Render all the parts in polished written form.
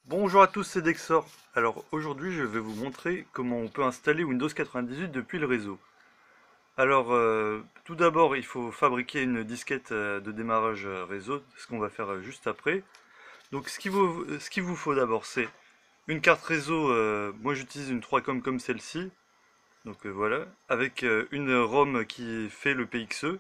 Bonjour à tous, c'est Dexor. Alors aujourd'hui je vais vous montrer comment on peut installer Windows 98 depuis le réseau. Alors tout d'abord il faut fabriquer une disquette de démarrage réseau, ce qu'on va faire juste après. Donc ce qu'il vous faut d'abord c'est une carte réseau, moi j'utilise une 3Com comme celle-ci, donc voilà, avec une ROM qui fait le PXE.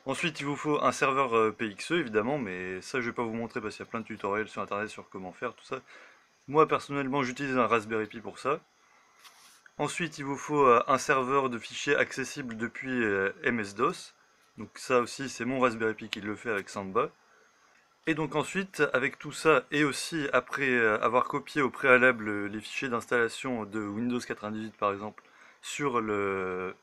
Ensuite il vous faut un serveur PXE évidemment, mais ça je vais pas vous montrer parce qu'il y a plein de tutoriels sur internet sur comment faire tout ça. Moi personnellement j'utilise un Raspberry Pi pour ça. Ensuite il vous faut un serveur de fichiers accessible depuis MS-DOS. Donc ça aussi c'est mon Raspberry Pi qui le fait avec Samba. Et donc ensuite avec tout ça et aussi après avoir copié au préalable les fichiers d'installation de Windows 98 par exemple sur le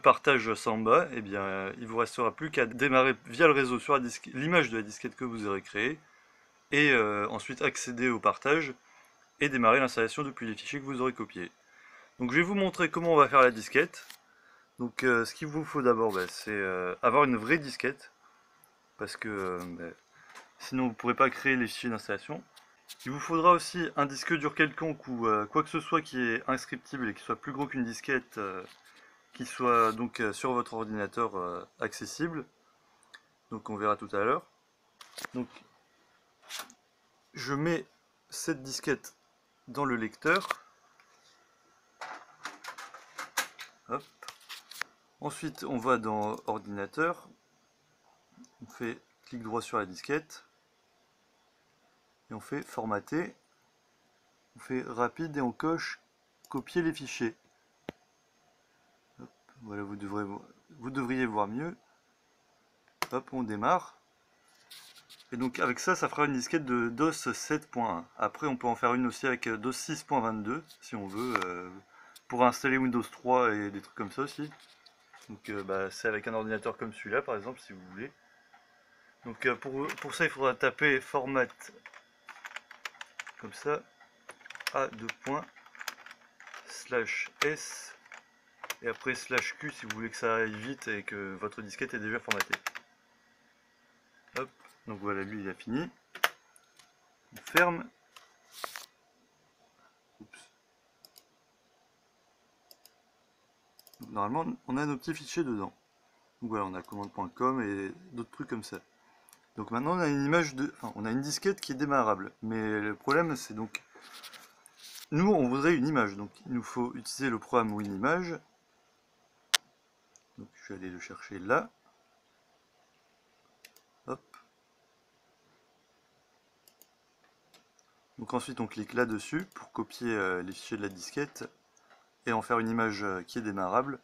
partage Samba, eh bien il vous restera plus qu'à démarrer via le réseau sur l'image de la disquette que vous aurez créée et ensuite accéder au partage et démarrer l'installation depuis les fichiers que vous aurez copiés. Donc je vais vous montrer comment on va faire la disquette. Donc ce qu'il vous faut d'abord, c'est avoir une vraie disquette, parce que sinon vous ne pourrez pas créer les fichiers d'installation. Il vous faudra aussi un disque dur quelconque ou quoi que ce soit qui est inscriptible et qui soit plus gros qu'une disquette, qui soit donc sur votre ordinateur accessible. Donc on verra tout à l'heure. Donc je mets cette disquette dans le lecteur. Hop. Ensuite, on va dans Ordinateur, on fait clic droit sur la disquette, et on fait Formater, on fait Rapide et on coche Copier les fichiers. Hop, voilà, vous devriez voir mieux. Hop, on démarre. Et donc avec ça, ça fera une disquette de DOS 7.1. Après, on peut en faire une aussi avec DOS 6.22, si on veut, pour installer Windows 3 et des trucs comme ça aussi. Donc c'est avec un ordinateur comme celui-là, par exemple, si vous voulez. Donc pour ça, il faudra taper format comme ça, A:/S et après /Q si vous voulez que ça aille vite et que votre disquette est déjà formatée. Hop, donc voilà, lui il a fini. On ferme. Oups. Donc, normalement, on a nos petits fichiers dedans. Donc voilà, on a commande.com et d'autres trucs comme ça. Donc maintenant on a une on a une disquette qui est démarrable. Mais le problème c'est donc, nous on voudrait une image, donc il nous faut utiliser le programme WinImage. Donc je vais aller le chercher là. Hop. Donc ensuite on clique là-dessus pour copier les fichiers de la disquette et en faire une image qui est démarrable.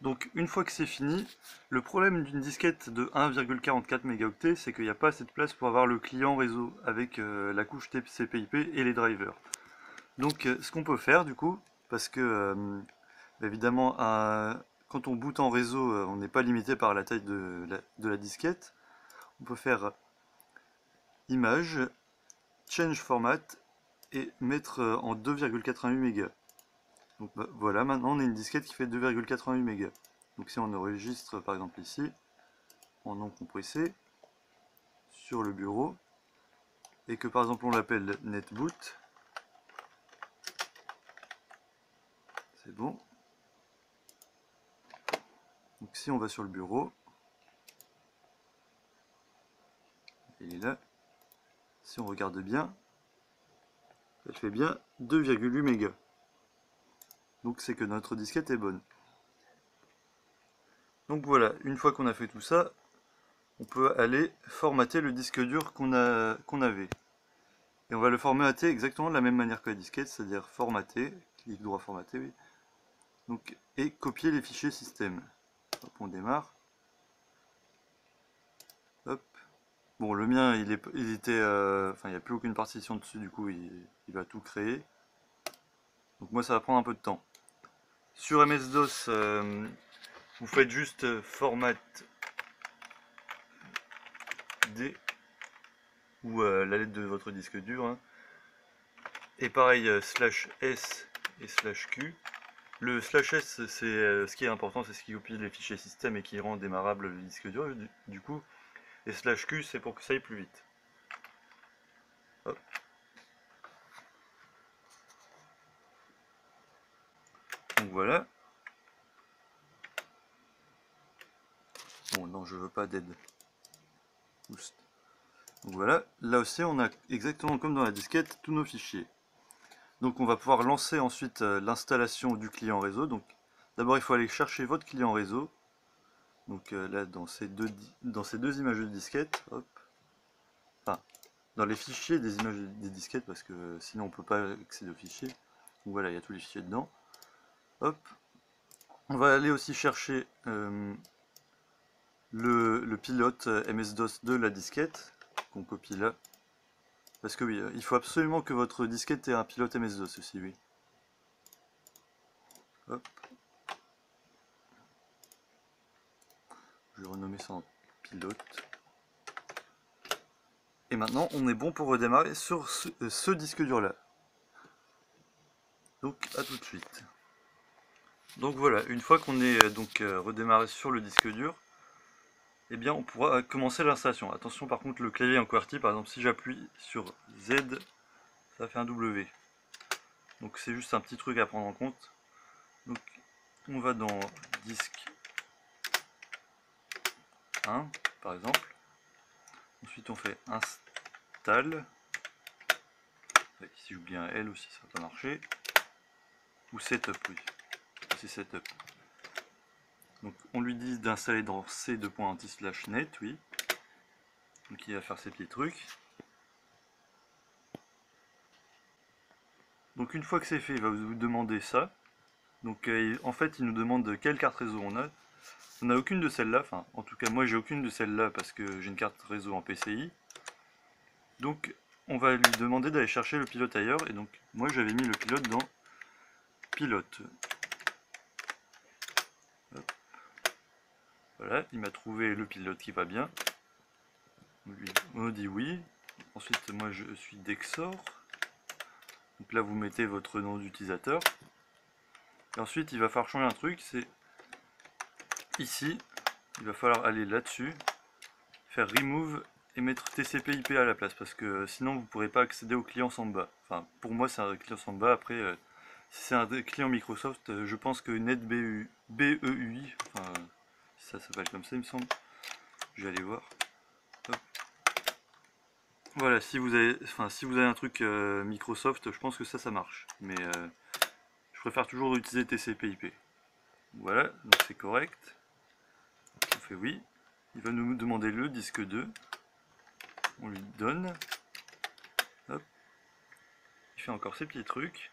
Donc une fois que c'est fini, le problème d'une disquette de 1,44 mégaoctets, c'est qu'il n'y a pas assez de place pour avoir le client réseau avec la couche TCP/IP et les drivers. Donc ce qu'on peut faire du coup, parce que évidemment quand on boot en réseau, on n'est pas limité par la taille de la disquette, on peut faire image, change format et mettre en 2,88 mégas. Donc voilà, maintenant on a une disquette qui fait 2,88 mégas. Donc si on enregistre par exemple ici, en non compressé, sur le bureau, et que par exemple on l'appelle netboot, c'est bon. Donc si on va sur le bureau, il est là, si on regarde bien, elle fait bien 2,8 mégas. Donc c'est que notre disquette est bonne. Donc voilà, une fois qu'on a fait tout ça, on peut aller formater le disque dur qu'on avait. Et on va le formater exactement de la même manière que la disquette, c'est-à-dire formater, clic droit formater, oui. Donc, et copier les fichiers système. Hop, on démarre. Hop. Bon, le mien, il était, enfin, il n'y a plus aucune partition dessus, du coup, il va tout créer. Donc moi, ça va prendre un peu de temps. Sur MS-DOS, vous faites juste format D ou la lettre de votre disque dur, hein. Et pareil, /S et /Q. Le /S, c'est ce qui est important, c'est ce qui copie les fichiers système et qui rend démarrable le disque dur, du coup. Et /Q, c'est pour que ça aille plus vite. Donc voilà. Bon, non, je veux pas d'aide. Oust. Donc voilà, là aussi on a exactement comme dans la disquette tous nos fichiers. Donc on va pouvoir lancer ensuite l'installation du client réseau. Donc d'abord il faut aller chercher votre client réseau. Donc là dans ces deux images de disquette, hop. Enfin, dans les fichiers des images des disquettes parce que sinon on peut pas accéder aux fichiers. Donc voilà, il y a tous les fichiers dedans. Hop. On va aller aussi chercher le pilote MS-DOS de la disquette qu'on copie là. Parce que oui, il faut absolument que votre disquette ait un pilote MS-DOS aussi, oui. Hop. Je vais renommer ça en pilote. Et maintenant, on est bon pour redémarrer sur ce disque dur là. Donc, à tout de suite. Donc voilà, une fois qu'on est redémarré sur le disque dur, eh bien on pourra commencer l'installation. Attention par contre, le clavier en QWERTY, par exemple, si j'appuie sur Z, ça fait un W. Donc c'est juste un petit truc à prendre en compte. Donc on va dans disque 1, par exemple. Ensuite on fait install. Si j'oublie un L aussi, ça va pas marcher. Ou setup, oui. C'est setup. Donc on lui dit d'installer dans c2.anti/net, oui. Donc il va faire ses petits trucs. Donc une fois que c'est fait, il va vous demander ça. Donc en fait, il nous demande quelle carte réseau on a. On n'a aucune de celles-là, enfin en tout cas moi j'ai aucune de celles-là parce que j'ai une carte réseau en PCI. Donc on va lui demander d'aller chercher le pilote ailleurs, et donc moi j'avais mis le pilote dans pilote. Hop. Voilà, il m'a trouvé le pilote qui va bien. On dit oui. Ensuite moi je suis Dexor. Donc là vous mettez votre nom d'utilisateur. Et ensuite il va falloir changer un truc, c'est ici, il va falloir aller là-dessus, faire remove et mettre TCP/IP à la place, parce que sinon vous ne pourrez pas accéder au client Samba. Enfin, pour moi c'est un client Samba, après si c'est un client Microsoft, je pense que NetBEUI, enfin ça s'appelle comme ça il me semble, je vais aller voir. Hop. Voilà, si vous avez un truc Microsoft, je pense que ça marche, mais je préfère toujours utiliser TCP/IP. Voilà, donc c'est correct. On fait oui. Il va nous demander le disque 2. On lui donne. Hop. Il fait encore ses petits trucs.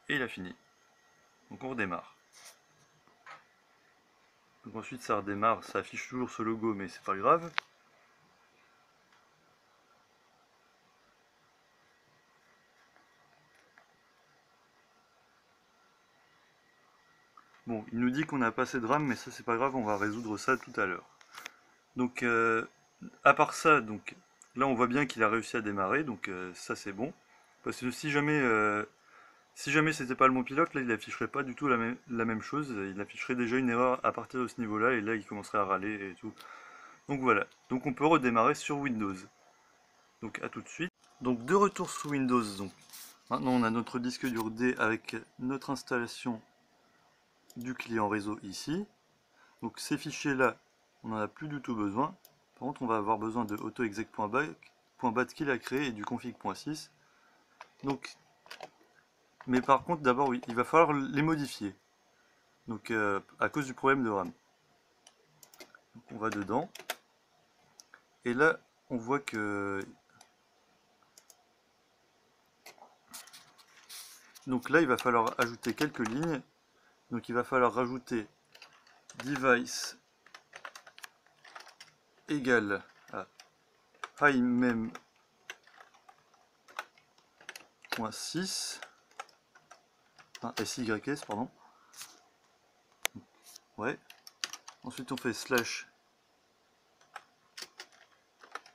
Et il a fini. Donc on redémarre. Donc ensuite ça redémarre, ça affiche toujours ce logo, mais c'est pas grave. Bon, il nous dit qu'on n'a pas assez de RAM, mais ça c'est pas grave, on va résoudre ça tout à l'heure. Donc à part ça, donc là on voit bien qu'il a réussi à démarrer, donc ça c'est bon. Parce que si jamais c'était pas le bon pilote, là il afficherait pas du tout la même chose, il afficherait déjà une erreur à partir de ce niveau-là, et là il commencerait à râler et tout. Donc voilà, donc on peut redémarrer sur Windows. Donc à tout de suite. Donc de retour sous Windows, donc maintenant on a notre disque dur D avec notre installation du client réseau ici. Donc ces fichiers là, on n'en a plus du tout besoin. Par contre on va avoir besoin de autoexec.bat qu'il a créé et du config.6. Donc, mais par contre d'abord oui, il va falloir les modifier. Donc à cause du problème de RAM. Donc on va dedans. Et là on voit que donc là il va falloir ajouter quelques lignes. Donc il va falloir rajouter device égale à himem.6 sys, pardon. Ouais. Ensuite on fait slash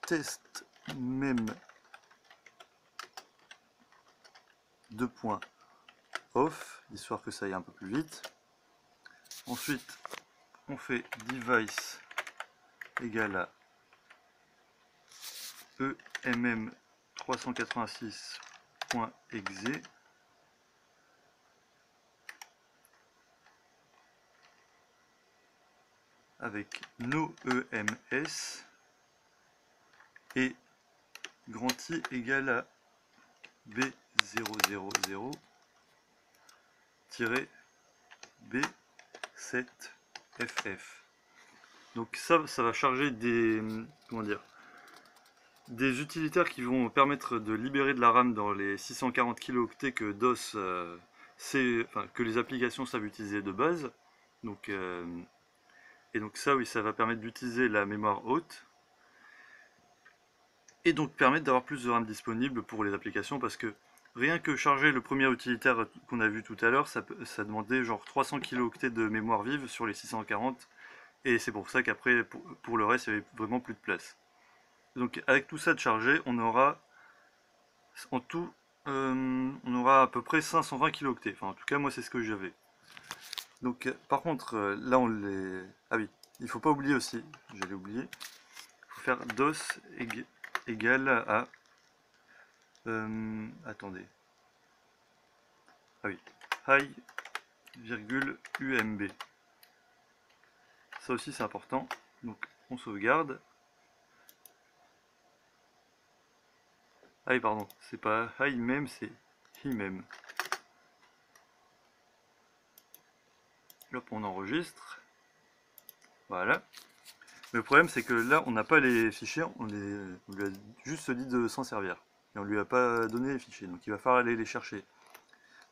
test mem 2.off, histoire que ça aille un peu plus vite. Ensuite on fait device égale à emm386.exe. avec NoEMS et grand I égale à B000-B7FF. Donc ça va charger des, des utilitaires qui vont permettre de libérer de la RAM dans les 640 kilooctets que DOS que les applications savent utiliser de base. Donc, et donc ça, oui, ça va permettre d'utiliser la mémoire haute et donc permettre d'avoir plus de RAM disponible pour les applications, parce que rien que charger le premier utilitaire qu'on a vu tout à l'heure, ça demandait genre 300 kilooctets de mémoire vive sur les 640, et c'est pour ça qu'après pour le reste il n'y avait vraiment plus de place. Donc avec tout ça de chargé, on aura en tout on aura à peu près 520 kilooctets. Enfin en tout cas moi c'est ce que j'avais. Donc par contre là on les... Ah oui, il faut pas oublier aussi, j'allais oublier, il faut faire DOS égale à... attendez. Ah oui, high, virgule, UMB. Ça aussi c'est important. Donc on sauvegarde. Ah oui, pardon, c'est pas high même, c'est hi même. Hop, on enregistre. Voilà. Le problème c'est que là on n'a pas les fichiers, on lui a juste dit de s'en servir. Et on lui a pas donné les fichiers. Donc il va falloir aller les chercher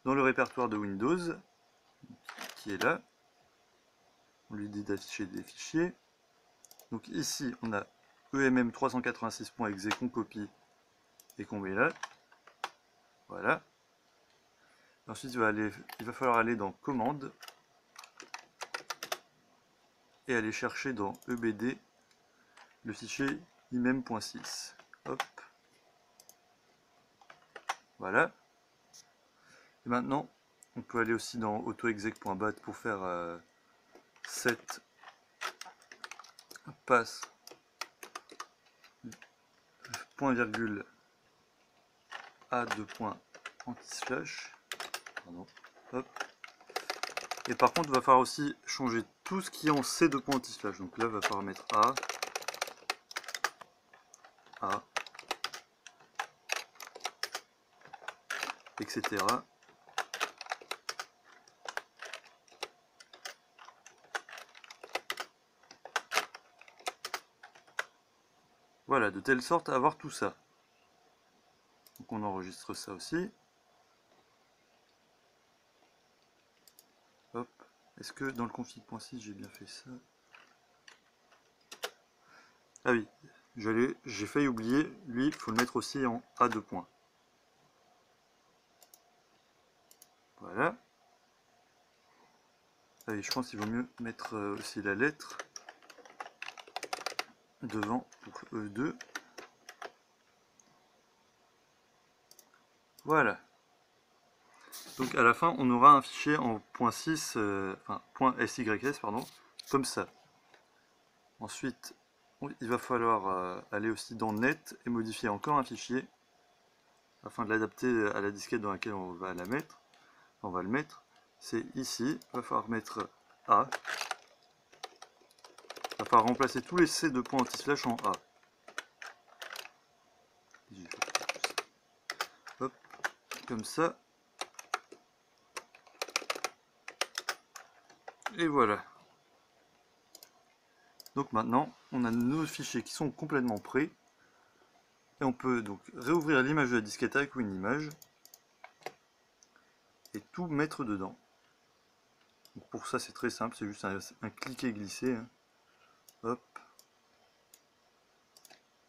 dans le répertoire de Windows, qui est là. On lui dit d'afficher des fichiers. Donc ici on a emm386.exe qu'on copie et qu'on met là. Voilà. Ensuite il va falloir aller dans commande et aller chercher dans EBD le fichier imem.6. Hop. Voilà. Et maintenant, on peut aller aussi dans autoexec.bat pour faire set passe point virgule a de point anti-slash. Pardon. Hop. Et par contre, il va falloir aussi changer tout ce qui est en C de point anti-slash. Donc là, il va falloir mettre A, etc. Voilà, de telle sorte à avoir tout ça. Donc on enregistre ça aussi. Hop. Est-ce que dans le config.6 j'ai bien fait ça? Ah oui, j'ai failli oublier, lui il faut le mettre aussi en A2 points. Voilà. Allez, je pense qu'il vaut mieux mettre aussi la lettre devant pour E2. Voilà. Donc à la fin, on aura un fichier en .6, .sys, pardon, comme ça. Ensuite, il va falloir aller aussi dans Net et modifier encore un fichier afin de l'adapter à la disquette dans laquelle on va la mettre. On va le mettre. C'est ici. Il va falloir mettre A. Il va falloir remplacer tous les C de point anti-slash en A. Hop, comme ça. Et voilà. Donc maintenant, on a nos fichiers qui sont complètement prêts. Et on peut donc réouvrir l'image de la disquette avec WinImage et tout mettre dedans. Donc pour ça, c'est très simple, c'est juste un cliquer glisser. Hein. Hop.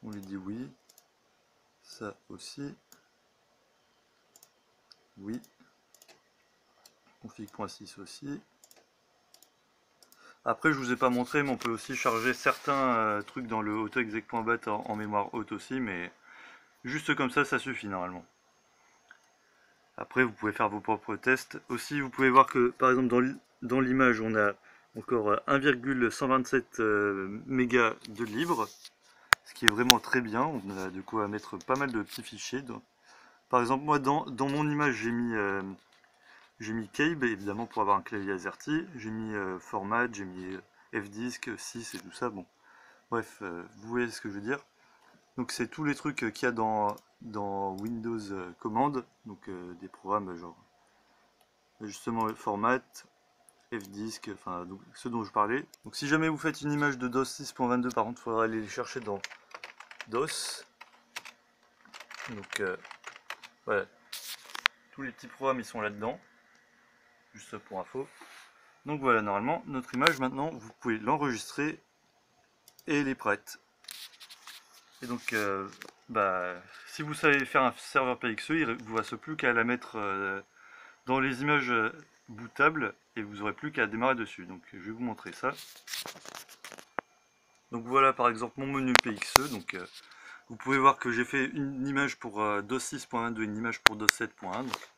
On lui dit oui. Ça aussi. Oui. Config.6 aussi. Après, je vous ai pas montré, mais on peut aussi charger certains trucs dans le autoexec.bat en mémoire haute aussi, mais juste comme ça suffit normalement. Après, vous pouvez faire vos propres tests. Aussi, vous pouvez voir que, par exemple, dans l'image, on a encore 1,127 mégas de libre, ce qui est vraiment très bien. On a de quoi mettre pas mal de petits fichiers. Par exemple, moi, dans mon image, j'ai mis Cabe, évidemment, pour avoir un clavier AZERTY. J'ai mis Format, j'ai mis Fdisk, 6 et tout ça, bon. Bref, vous voyez ce que je veux dire. Donc c'est tous les trucs qu'il y a dans Windows Command, donc des programmes genre justement le format, Fdisk, enfin donc, ce dont je parlais. Donc si jamais vous faites une image de DOS 6.22, par contre il faudra aller les chercher dans DOS. Donc voilà, tous les petits programmes ils sont là-dedans, juste pour info. Donc voilà, normalement notre image maintenant vous pouvez l'enregistrer et elle est prête. Et donc si vous savez faire un serveur PXE, il ne vous reste plus qu'à la mettre dans les images bootables et vous n'aurez plus qu'à démarrer dessus. Donc je vais vous montrer ça. Donc voilà par exemple mon menu PXE. Donc vous pouvez voir que j'ai fait une image pour DOS 6.1 et une image pour DOS 7.1. Donc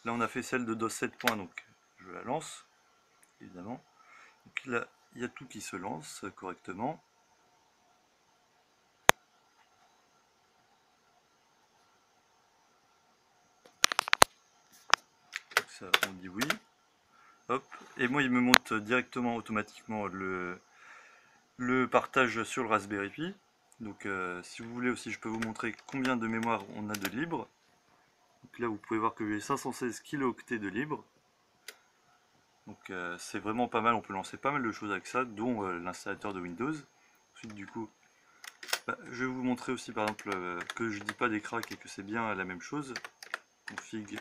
là on a fait celle de DOS 7.1, donc je la lance évidemment. Donc là il y a tout qui se lance correctement. Donc ça on dit oui. Hop, et moi il me monte directement automatiquement le partage sur le Raspberry Pi. Donc si vous voulez aussi je peux vous montrer combien de mémoire on a de libre. Donc là vous pouvez voir que j'ai 516 kilooctets de libre. Donc c'est vraiment pas mal, on peut lancer pas mal de choses avec ça, dont l'installateur de Windows. Ensuite du coup, je vais vous montrer aussi par exemple que je dis pas des cracks et que c'est bien la même chose. Config.sys.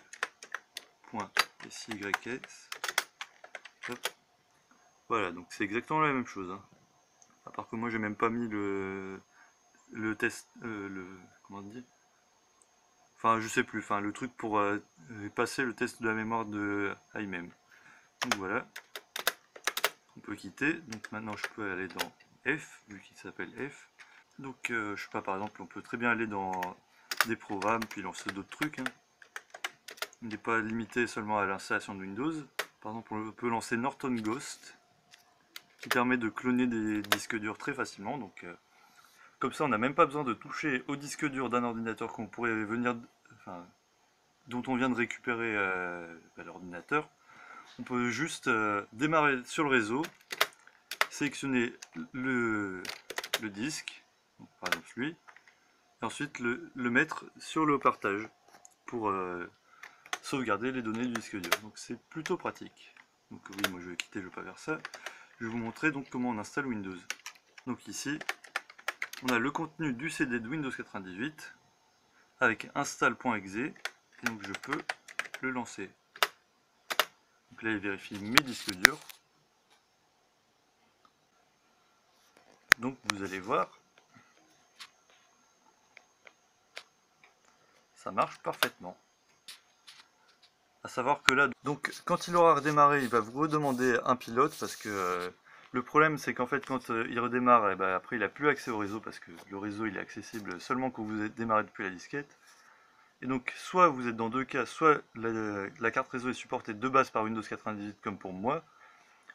Voilà, donc c'est exactement la même chose. Hein. À part que moi j'ai même pas mis le test, comment on dit, enfin je sais plus, enfin le truc pour passer le test de la mémoire de IMEM. Donc voilà, on peut quitter. Donc maintenant je peux aller dans F, vu qu'il s'appelle F. Donc je sais pas, par exemple on peut très bien aller dans des programmes puis lancer d'autres trucs. Hein. Il n'est pas limité seulement à l'installation de Windows. Par exemple on peut lancer Norton Ghost, qui permet de cloner des disques durs très facilement. Donc comme ça, on n'a même pas besoin de toucher au disque dur d'un ordinateur qu'on pourrait venir, enfin, dont on vient de récupérer l'ordinateur. On peut juste démarrer sur le réseau, sélectionner le disque, donc par exemple lui, et ensuite le mettre sur le partage pour sauvegarder les données du disque dur. Donc c'est plutôt pratique. Donc oui, moi je vais quitter, je ne vais pas faire ça. Je vais vous montrer donc comment on installe Windows. Donc ici, on a le contenu du CD de Windows 98 avec install.exe et donc je peux le lancer. Donc là il vérifie mes disques durs. Donc vous allez voir, ça marche parfaitement. À savoir que là, donc quand il aura redémarré, il va vous redemander un pilote parce que le problème c'est qu'en fait quand il redémarre, et après il n'a plus accès au réseau parce que le réseau il est accessible seulement quand vous êtes démarré depuis la disquette. Et donc soit vous êtes dans deux cas, soit la carte réseau est supportée de base par Windows 98 comme pour moi,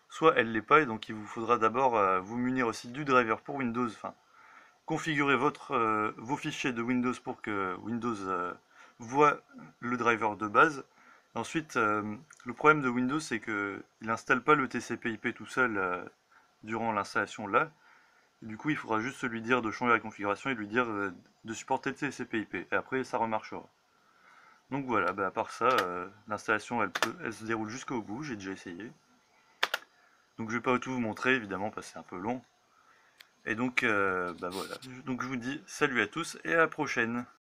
soit elle ne l'est pas et donc il vous faudra d'abord vous munir aussi du driver pour Windows, enfin configurer vos fichiers de Windows pour que Windows voit le driver de base. Ensuite, le problème de Windows, c'est qu'il n'installe pas le TCP/IP tout seul durant l'installation là. Et du coup, il faudra juste lui dire de changer la configuration et lui dire de supporter le TCP/IP. Et après, ça remarchera. Donc voilà, à part ça, l'installation, elle se déroule jusqu'au bout. J'ai déjà essayé. Donc je vais pas tout vous montrer, évidemment, parce que c'est un peu long. Et donc, voilà. Donc je vous dis salut à tous et à la prochaine.